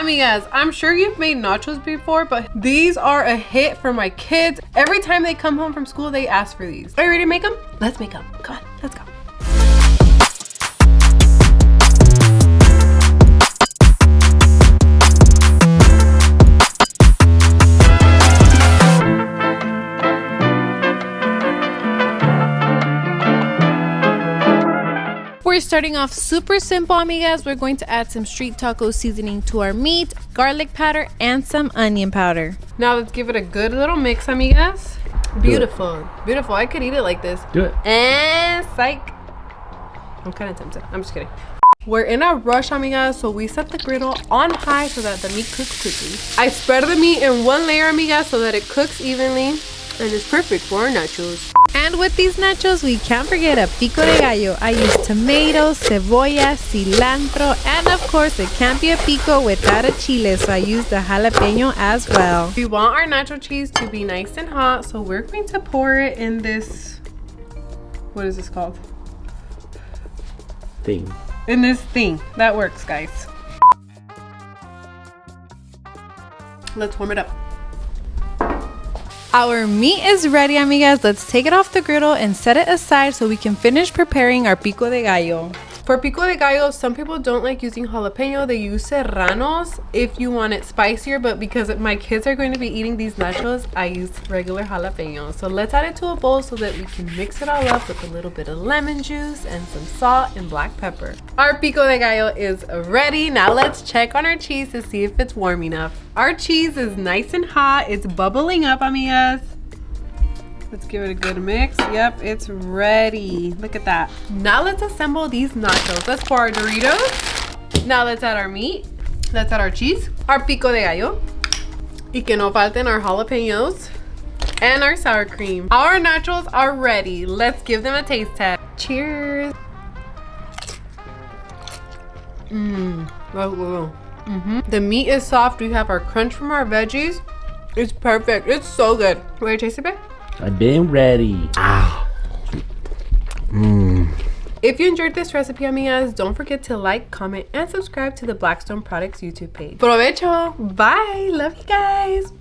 Amigas, I'm sure you've made nachos before, but these are a hit for my kids. Every time they come home from school, they ask for these. Are you ready to make them? Let's make them. Come on, let's go. We're starting off super simple, amigas. We're going to add some street taco seasoning to our meat, garlic powder, and some onion powder. Now let's give it a good little mix, amigas. Beautiful, beautiful. I could eat it like this. Do it. And psych. I'm kind of tempted. I'm just kidding. We're in a rush, amigas, so we set the griddle on high so that the meat cooks quickly. I spread the meat in one layer, amigas, so that it cooks evenly, and it's perfect for our nachos. And with these nachos, we can't forget a Pico de Gallo. I use tomatoes, cebolla, cilantro, and of course, it can't be a pico without a chile, so I use the jalapeño as well. We want our nacho cheese to be nice and hot, so we're going to pour it in this, what is this called? Thing. In this thing. That works, guys. Let's warm it up. Our meat is ready, amigas. Let's take it off the griddle and set it aside so we can finish preparing our Pico de Gallo. For Pico de Gallo, some people don't like using jalapeno. They use serranos if you want it spicier, but because my kids are going to be eating these nachos, I use regular jalapeno. So let's add it to a bowl so that we can mix it all up with a little bit of lemon juice and some salt and black pepper. Our Pico de Gallo is ready. Now let's check on our cheese to see if it's warm enough. Our cheese is nice and hot. It's bubbling up, amigas. Let's give it a good mix. Yep, it's ready. Look at that. Now let's assemble these nachos. Let's pour our Doritos. Now let's add our meat. Let's add our cheese, our Pico de Gallo, y que no falten our jalapenos, and our sour cream. Our nachos are ready. Let's give them a taste test. Cheers. The meat is soft. We have our crunch from our veggies. It's perfect. It's so good. Ready to taste it, babe? I've been ready. Ah. If you enjoyed this recipe, amigas, don't forget to like, comment, and subscribe to the Blackstone Products YouTube page. Provecho. Bye. Love you guys.